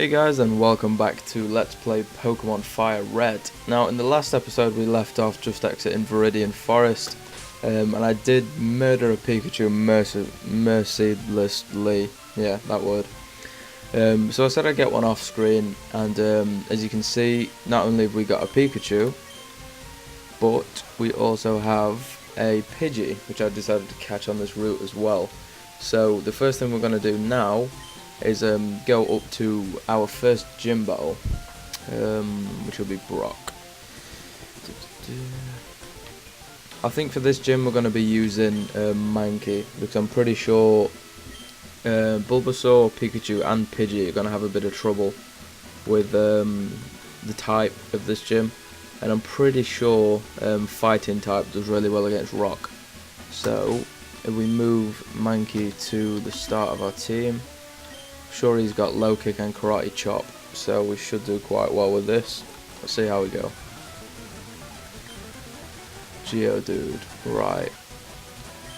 Hey guys, and welcome back to Let's Play Pokemon Fire Red. Now in the last episode we left off just exiting Viridian Forest, and I did murder a Pikachu mercilessly, yeah, that word. So I said I'd get one off screen, and as you can see, not only have we got a Pikachu, but we also have a Pidgey, which I decided to catch on this route as well. So the first thing we're going to do now is go up to our first gym battle, which will be Brock. I think for this gym we're going to be using Mankey, because I'm pretty sure Bulbasaur, Pikachu and Pidgey are going to have a bit of trouble with the type of this gym, and I'm pretty sure fighting type does really well against rock. So if we move Mankey to the start of our team, sure he's got low kick and karate chop, so we should do quite well with this. Let's see how we go. Geodude, right.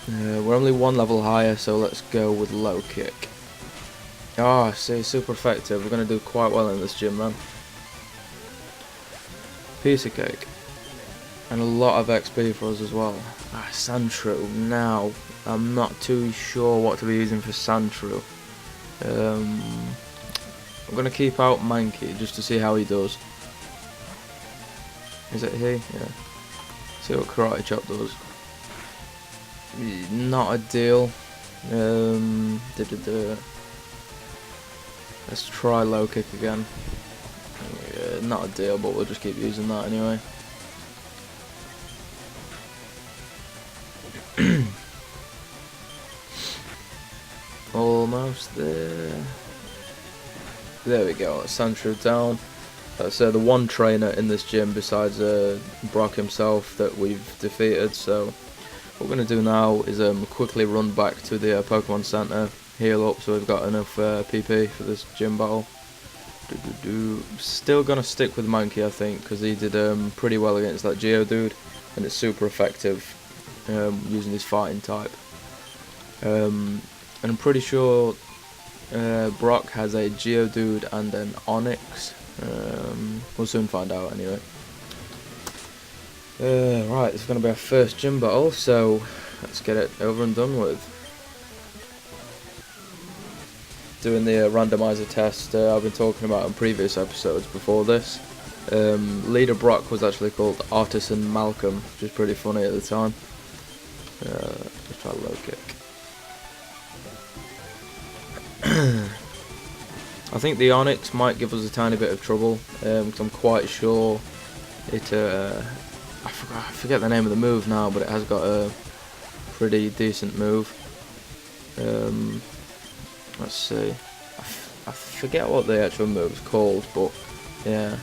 We're only one level higher, so let's go with low kick. Ah, see, super effective. We're going to do quite well in this gym then. Piece of cake. And a lot of XP for us as well. Ah, Sandshrew. Now, I'm not too sure what to be using for Sandshrew. I'm going to keep out Mankey just to see how he does. Is it he? Yeah. See what karate chop does. Not ideal. Let's try low kick again. Not ideal, but we'll just keep using that anyway. Almost there. There we go. Sandshrew down. That's the one trainer in this gym besides Brock himself that we've defeated. So what we're going to do now is quickly run back to the Pokemon Center, heal up so we've got enough PP for this gym battle. Still going to stick with Mankey, I think, because he did pretty well against that Geodude, and it's super effective using his fighting type. And I'm pretty sure Brock has a Geodude and an Onix. We'll soon find out anyway. Right, it's going to be our first gym battle, so let's get it over and done with. Doing the randomizer test I've been talking about in previous episodes before this. Leader Brock was actually called Artisan Malcolm, which was pretty funny at the time. Let's try low kick. I think the Onix might give us a tiny bit of trouble, because I'm quite sure it, I forget the name of the move now, but it has got a pretty decent move. Let's see, I forget what the actual move's called, but yeah,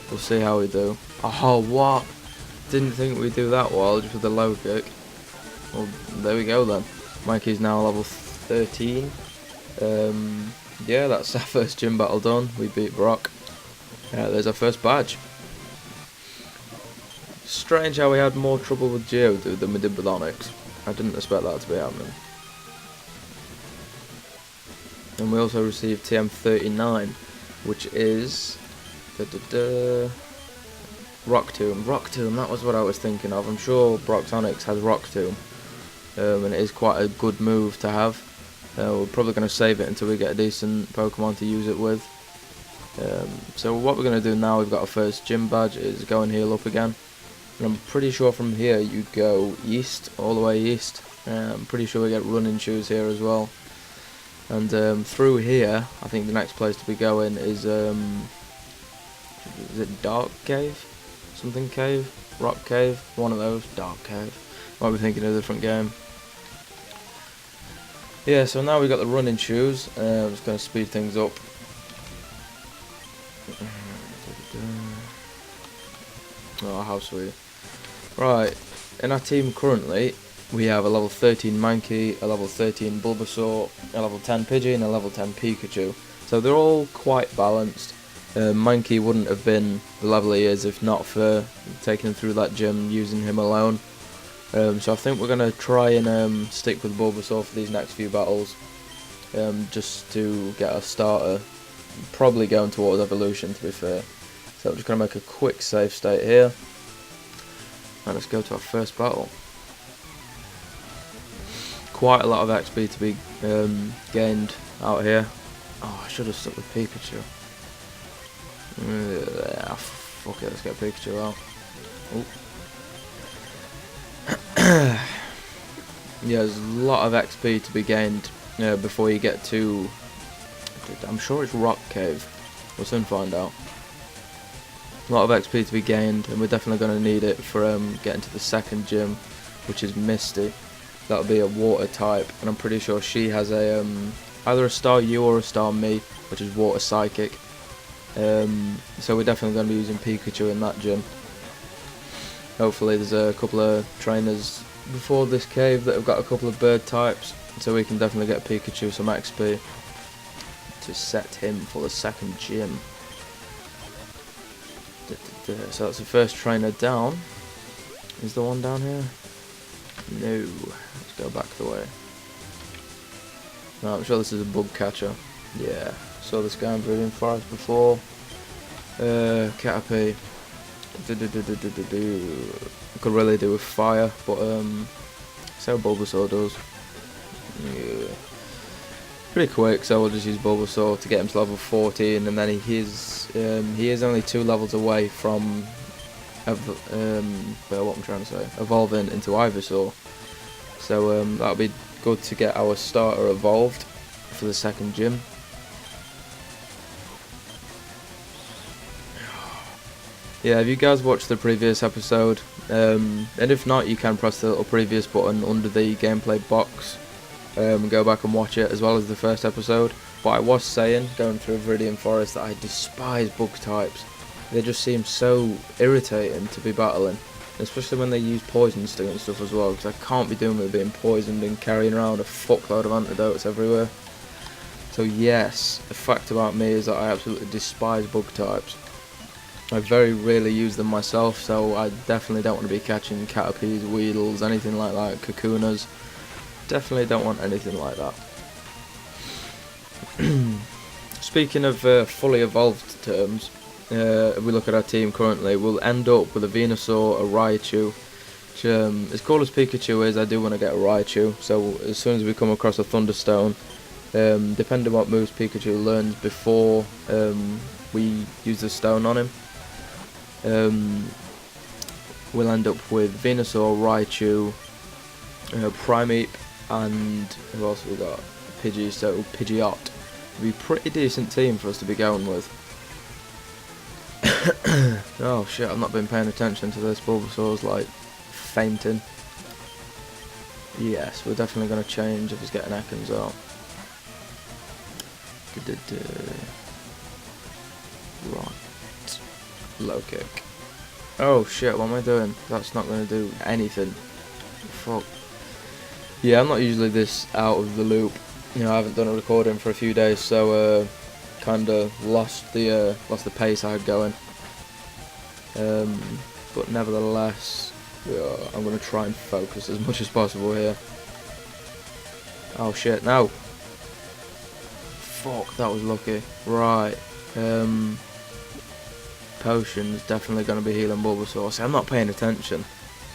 we'll see how we do. Oh, what? Didn't think we'd do that well, just with the low kick. Well, there we go then. Mikey's now level 13. Yeah, that's our first gym battle done. We beat Brock. There's our first badge. Strange how we had more trouble with Geodude than we did with Onix. I didn't expect that to be happening. And we also received TM39, which is Rock Tomb. Rock Tomb, that was what I was thinking of. I'm sure Brock's Onix has Rock Tomb, and it is quite a good move to have. We're probably going to save it until we get a decent Pokemon to use it with. So what we're going to do now, we've got our first gym badge, is go and heal up again. And I'm pretty sure from here you go east, all the way east. I'm pretty sure we get running shoes here as well. And through here, I think the next place to be going is it Dark Cave? Something Cave? Rock Cave? One of those. Dark Cave. Might be thinking of a different game. Yeah, so now we've got the running shoes. I'm just going to speed things up. Oh, how sweet. Right, in our team currently, we have a level 13 Mankey, a level 13 Bulbasaur, a level 10 Pidgey, and a level 10 Pikachu. So they're all quite balanced. Mankey wouldn't have been the level he is if not for taking him through that gym, using him alone. So I think we're going to try and stick with Bulbasaur for these next few battles, just to get a starter probably going towards evolution, to be fair. So I'm just going to make a quick save state here. And let's go to our first battle. Quite a lot of XP to be gained out here. Oh, I should have stuck with Pikachu. Fuck it, let's get Pikachu out. Yeah, there's a lot of XP to be gained before you get to... I'm sure it's Rock Cave. We'll soon find out. A lot of XP to be gained, and we're definitely going to need it for getting to the second gym, which is Misty. That'll be a water type, and I'm pretty sure she has a either a Star U or a Star Me, which is water psychic. So we're definitely going to be using Pikachu in that gym. Hopefully there's a couple of trainers before this cave that have got a couple of bird types, so we can definitely get Pikachu some XP to set him for the second gym. So that's the first trainer down. Is the one down here? No. Let's go back the way. No, I'm sure this is a bug catcher. Yeah. Saw this guy in Viridian Forest before. Caterpie. Could really do with fire, but so Bulbasaur does. Yeah. Pretty quick, so we'll just use Bulbasaur to get him to level 14, and then he is only 2 levels away from evolving into Ivysaur. So that'll be good to get our starter evolved for the second gym. Yeah, if you guys watched the previous episode, and if not, you can press the little previous button under the gameplay box and go back and watch it, as well as the first episode. But I was saying, going through Viridian Forest, that I despise bug types. They just seem so irritating to be battling, especially when they use poison sting and stuff as well, because I can't be doing with being poisoned and carrying around a fuckload of antidotes everywhere. So yes, the fact about me is that I absolutely despise bug types. I very rarely use them myself, so I definitely don't want to be catching Caterpies, Weedles, anything like that, Kakunas. Definitely don't want anything like that. Speaking of fully evolved terms, if we look at our team currently, we'll end up with a Venusaur, a Raichu. Which, as cool as Pikachu is, I do want to get a Raichu, so as soon as we come across a Thunderstone, depending on what moves Pikachu learns before we use the stone on him, we'll end up with Venusaur, Raichu, Primeape, and who else have we got? Pidgey, so Pidgeot. It'll be a pretty decent team for us to be going with. Oh shit, I've not been paying attention to this. Bulbasaur's like fainting. Yes, we're definitely going to change if he's getting Ekans out. Right. Low kick. Oh shit, what am I doing? That's not going to do anything. Fuck. Yeah, I'm not usually this out of the loop. You know, I haven't done a recording for a few days, so kinda lost the pace I had going. But nevertheless, I'm gonna try and focus as much as possible here. Oh shit, no! Fuck, that was lucky. Right. Potion's definitely gonna be healing Bulbasaur. See, I'm not paying attention.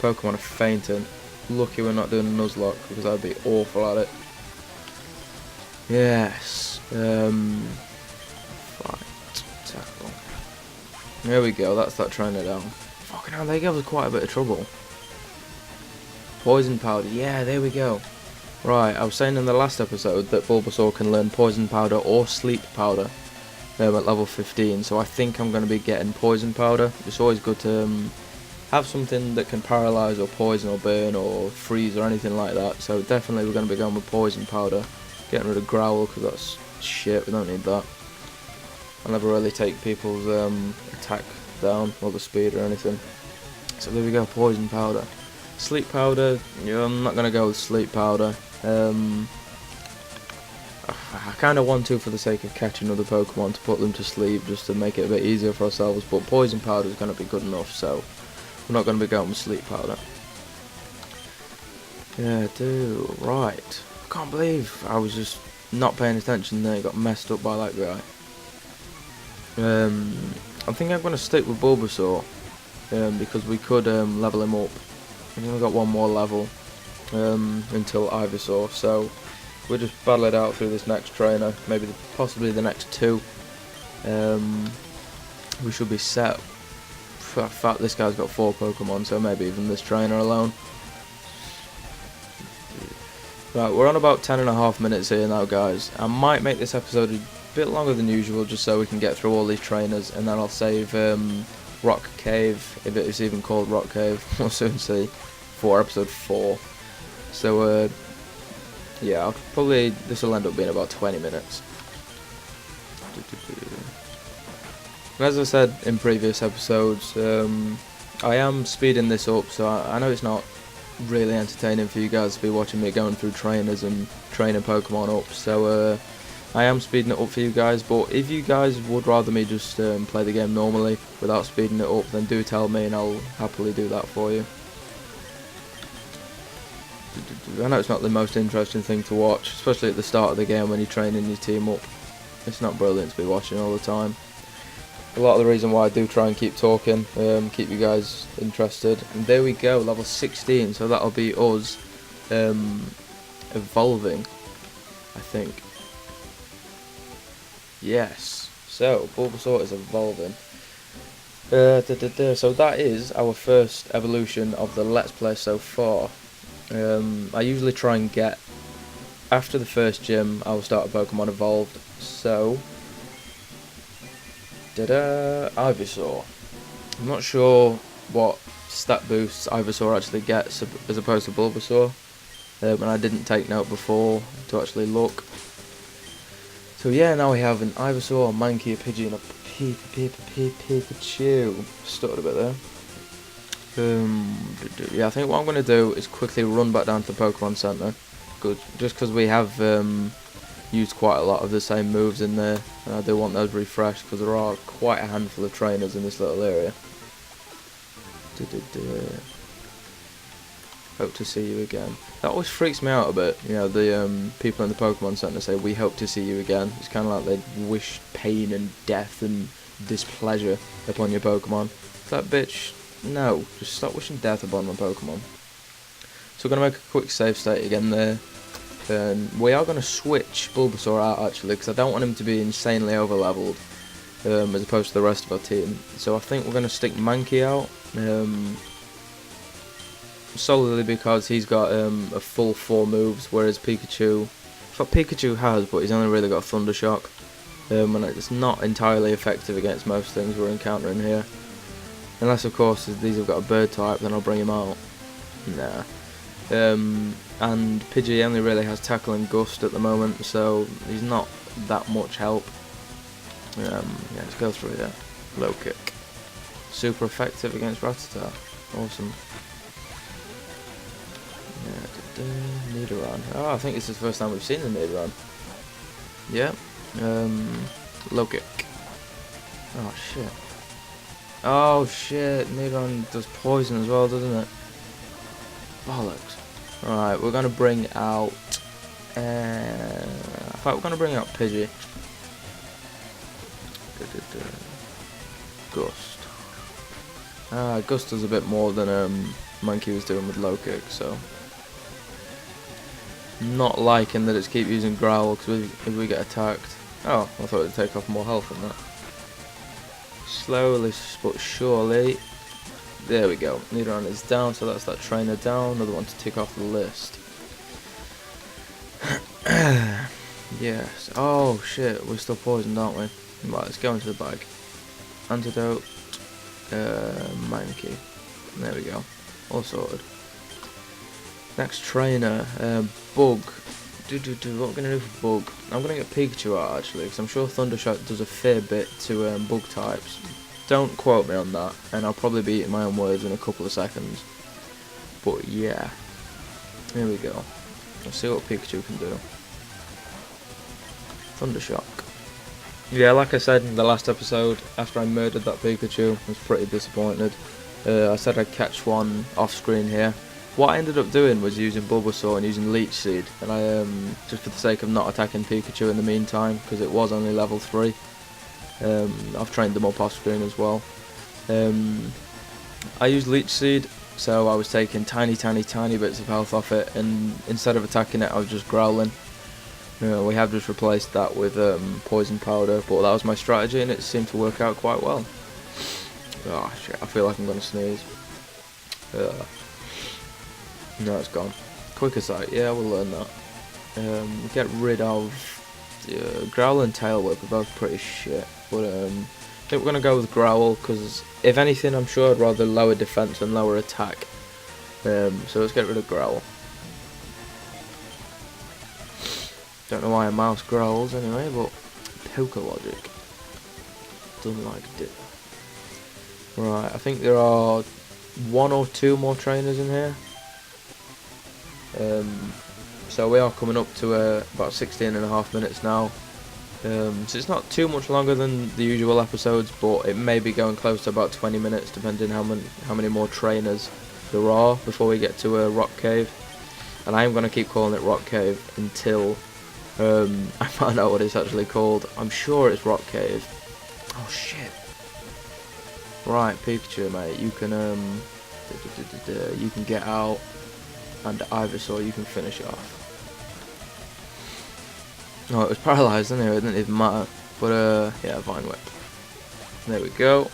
Pokemon are fainting. Lucky we're not doing a Nuzlocke, because I'd be awful at it. Yes. Fight. Tackle. There we go, that's that trainer down. Fucking hell, they gave us quite a bit of trouble. Poison Powder, yeah, there we go. Right, I was saying in the last episode that Bulbasaur can learn Poison Powder or Sleep Powder at level 15, so I think I'm going to be getting Poison Powder. It's always good to have something that can paralyze or poison or burn or freeze or anything like that, so definitely we're going to be going with Poison Powder. Getting rid of Growl, because that's shit, we don't need that. I'll never really take people's attack down, or the speed or anything. So there we go, Poison Powder. Sleep Powder, yeah, I'm not going to go with Sleep Powder. I kind of want to for the sake of catching other Pokemon to put them to sleep, just to make it a bit easier for ourselves, but Poison Powder is going to be good enough, so we're not going to be going with Sleep Powder. Yeah, dude, right. I can't believe I was just not paying attention there, got messed up by that guy. I think I'm going to stick with Bulbasaur, because we could level him up. We've only got one more level until Ivysaur, so we'll just battle it out through this next trainer, maybe possibly the next two. We should be set. In fact, this guy's got 4 Pokemon, so maybe even this trainer alone. Right, we're on about 10.5 minutes here now, guys. I might make this episode a bit longer than usual, just so we can get through all these trainers, and then I'll save Rock Cave, if it is even called Rock Cave, we'll soon see, for episode 4. So, yeah, this will end up being about 20 minutes. As I said in previous episodes, I am speeding this up, so I know it's not really entertaining for you guys to be watching me going through trainers and training Pokemon up, so I am speeding it up for you guys. But if you guys would rather me just play the game normally without speeding it up, then do tell me and I'll happily do that for you. I know it's not the most interesting thing to watch, especially at the start of the game when you're training your team up. It's not brilliant to be watching all the time. A lot of the reason why I do try and keep talking, keep you guys interested. And there we go, level 16, so that'll be us evolving, I think. Yes, so Bulbasaur is evolving. So that is our first evolution of the Let's Play so far. I usually try and get, after the first gym, I will start a Pokemon evolved, so Ivysaur. I'm not sure what stat boosts Ivysaur actually gets as opposed to Bulbasaur, and I didn't take note before to actually look. So yeah, now we have an Ivysaur, a Mankey, a Pidgey, and a Pikachu. Stuttered a bit there. Yeah, I think what I'm going to do is quickly run back down to the Pokemon Center. Good, just because we have used quite a lot of the same moves in there, and I do want those refreshed because there are quite a handful of trainers in this little area. Hope to see you again. That always freaks me out a bit, you know, the people in the Pokemon Center say, we hope to see you again. It's kind of like they wish pain and death and displeasure upon your Pokemon. It's like, bitch, no, just stop wishing death upon my Pokemon. So we're going to make a quick save state again there. And we are going to switch Bulbasaur out actually, because I don't want him to be insanely over-leveled as opposed to the rest of our team. So I think we're going to stick Mankey out, solely because he's got a full 4 moves, whereas Pikachu, Pikachu has, but he's only really got Thunder Shock, and it's not entirely effective against most things we're encountering here. Unless of course these have got a bird type, then I'll bring him out. Nah. And Pidgey only really has Tackle and Gust at the moment, so he's not that much help. Yeah, let's go through there. Low kick. Super effective against Rattata. Awesome. Yeah, Nidoran. Oh, I think this is the first time we've seen the Nidoran. Yeah. Low kick. Oh shit. Oh shit, Nidoran does poison as well, doesn't it? Bollocks. Alright, we're going to bring out... in fact, we're going to bring out Pidgey. Gust. Gust does a bit more than Mankey was doing with low kick, so... Not liking that it's keep using Growl, because if we get attacked... Oh, I thought it would take off more health from that. Slowly but surely... There we go, Nidoran is down, so that's that trainer down, another one to tick off the list. Yes, oh shit, we're still poisoned, aren't we? Right, let's go into the bag. Antidote, Mankey, there we go, all sorted. Next trainer, Bug. What we're going to do for Bug? I'm going to get Pikachu out actually, because I'm sure Thunder Shock does a fair bit to Bug types. Don't quote me on that, and I'll probably be eating my own words in a couple of seconds. But yeah, here we go. Let's see what Pikachu can do. Thunder Shock. Yeah, like I said in the last episode, after I murdered that Pikachu, I was pretty disappointed. I said I'd catch one off screen here. What I ended up doing was using Bulbasaur and using Leech Seed, and I just for the sake of not attacking Pikachu in the meantime, because it was only level 3. I've trained them up off screen as well. I used Leech Seed, so I was taking tiny bits of health off it, and instead of attacking it I was just growling. We have just replaced that with poison powder, but that was my strategy and it seemed to work out quite well. Oh shit, I feel like I'm gonna sneeze. No, it's gone. Quicker Sight, yeah, we'll learn that. Get rid of Growl and Tail Whip are both pretty shit, but I think we're gonna go with Growl because if anything, I'm sure I'd rather lower defense and lower attack. So let's get rid of Growl. Don't know why a mouse growls anyway, but poker logic. Don't like it. Right, I think there are 1 or 2 more trainers in here. So we are coming up to about 16.5 minutes now. So it's not too much longer than the usual episodes, but it may be going close to about 20 minutes, depending how many more trainers there are before we get to a rock cave. And I am going to keep calling it rock cave until I find out what it's actually called. I'm sure it's rock cave. Oh shit! Right, Pikachu, mate, you can get out, and Ivysaur, you can finish it off. Oh, it was paralysed anyway, it didn't even matter. But yeah, Vine Whip. There we go.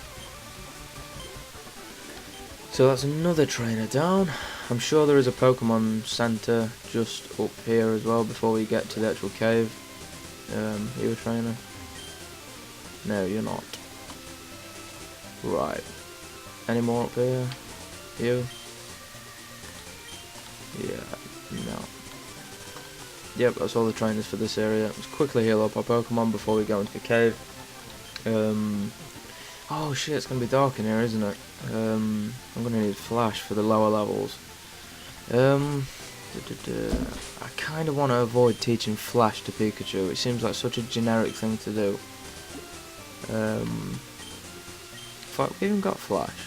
So that's another trainer down. I'm sure there is a Pokemon Center just up here as well before we get to the actual cave. You a trainer? No, you're not. Right. Any more up here? You? Yeah, no. Yep, that's all the trainers for this area. Let's quickly heal up our Pokemon before we go into the cave. Oh shit, it's going to be dark in here, isn't it? I'm going to need Flash for the lower levels. I kind of want to avoid teaching Flash to Pikachu. It seems like such a generic thing to do. Fuck, we even got Flash.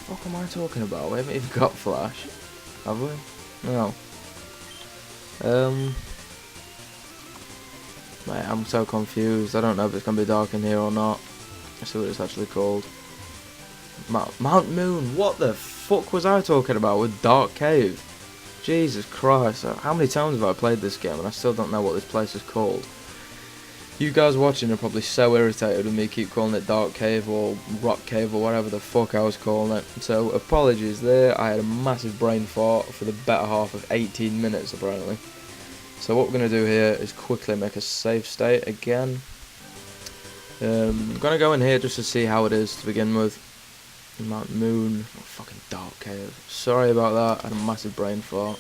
What the fuck am I talking about? We haven't even got Flash. Have we? No. Mate, I'm so confused. I don't know if it's going to be dark in here or not. Let's see what it's actually called. Mount Moon. What the fuck was I talking about with Dark Cave? Jesus Christ. How many times have I played this game and I still don't know what this place is called? You guys watching are probably so irritated with me keep calling it Dark Cave or Rock Cave or whatever the fuck I was calling it. So apologies there. I had a massive brain fart for the better half of 18 minutes apparently. So what we're going to do here is quickly make a save state again. I'm going to go in here just to see how it is to begin with. Mount Moon, fucking Dark Cave. Sorry about that, I had a massive brain fart.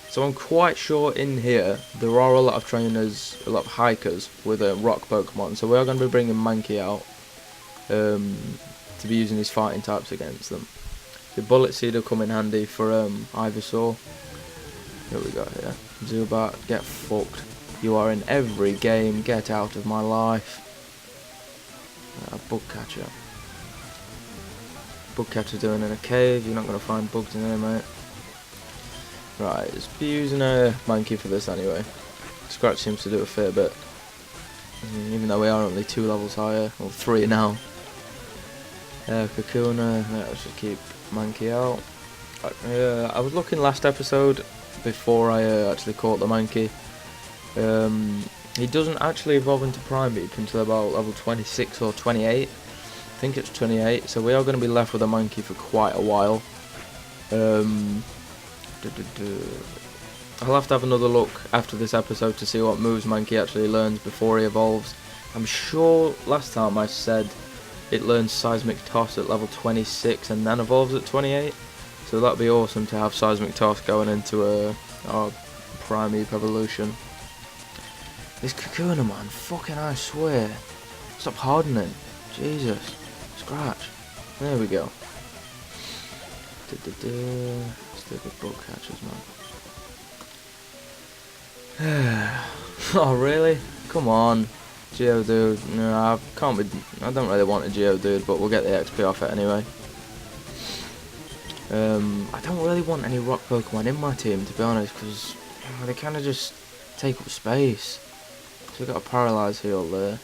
So I'm quite sure in here there are a lot of trainers, a lot of hikers with rock Pokemon. So we are going to be bringing Mankey out to be using his fighting types against them. The Bullet Seed will come in handy for Ivysaur. Here we go here. Zubat, get fucked. You are in every game, get out of my life. Bug Catcher. Bug Catcher doing in a cave, you're not going to find bugs in there, mate. Right, let's be using a Mankey for this anyway. Scratch seems to do a fair bit. Even though we are only 2 levels higher, or 3 now. Kakuna, let's just keep Mankey out. I was looking last episode, before I actually caught the Mankey. He doesn't actually evolve into Primeape until about level 26 or 28. I think it's 28, so we are going to be left with a Mankey for quite a while. I'll have to have another look after this episode to see what moves Mankey actually learns before he evolves. I'm sure last time I said it learns Seismic Toss at level 26 and then evolves at 28. So that'd be awesome to have Seismic Toss going into our Primeape evolution. This Kakuna, man, fucking I swear. Stop hardening. Jesus. Scratch. There we go. Stupid bug catchers, man. Oh, really? Come on. Geodude. No, I don't really want a Geodude, but we'll get the XP off it anyway. I don't really want any rock Pokemon in my team, to be honest, because they kind of just take up space. So we've got a Paralyze Heal there.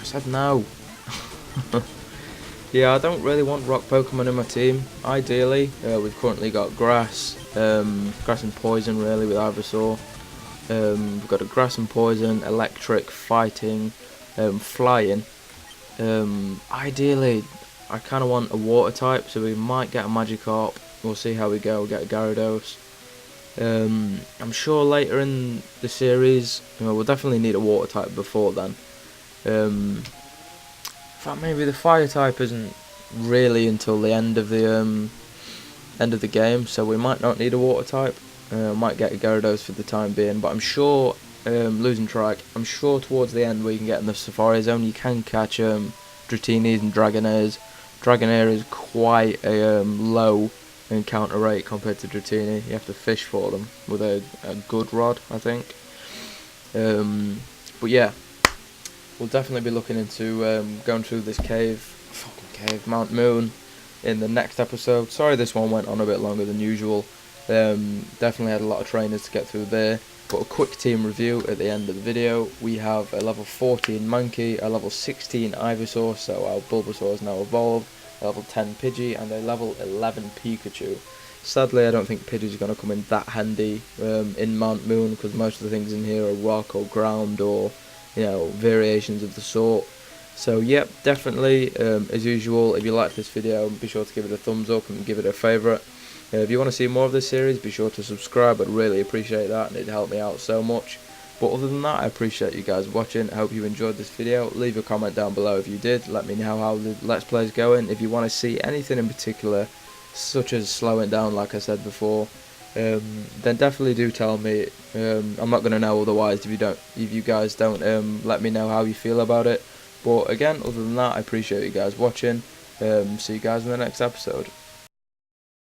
said no. Yeah, I don't really want rock Pokemon in my team. Ideally, we've currently got grass, grass and poison really with Ivysaur. We've got a grass and poison, electric, fighting, flying. Ideally, I kind of want a water type, so we might get a Magikarp. We'll see how we go. We'll get a Gyarados. I'm sure later in the series, we'll definitely need a water type before then. In fact, maybe the fire type isn't really until the end of the game, so we might not need a water type. Might get a Gyarados for the time being, but I'm sure, losing track, I'm sure towards the end where you can get in the Safari Zone, you can catch Dratinis and Dragonairs. Dragonair is quite a low encounter rate compared to Dratini. You have to fish for them with a good rod, I think. But yeah, we'll definitely be looking into going through this Mount Moon, in the next episode. Sorry this one went on a bit longer than usual. Definitely had a lot of trainers to get through there. But a quick team review at the end of the video. We have a level 14 Mankey, a level 16 Ivysaur, so our Bulbasaur is now evolved, a level 10 Pidgey, and a level 11 Pikachu. Sadly, I don't think Pidgey's going to come in that handy in Mount Moon, because most of the things in here are rock or ground or, variations of the sort. So yep, definitely, as usual, if you like this video, be sure to give it a thumbs up and give it a favourite. If you want to see more of this series, be sure to subscribe. I'd really appreciate that, and it'd help me out so much. But other than that, I appreciate you guys watching. I hope you enjoyed this video. Leave a comment down below if you did. Let me know how the Let's Play is going. If you want to see anything in particular, such as slowing down like I said before, then definitely do tell me. I'm not going to know otherwise if you guys don't let me know how you feel about it. But again, other than that, I appreciate you guys watching. See you guys in the next episode.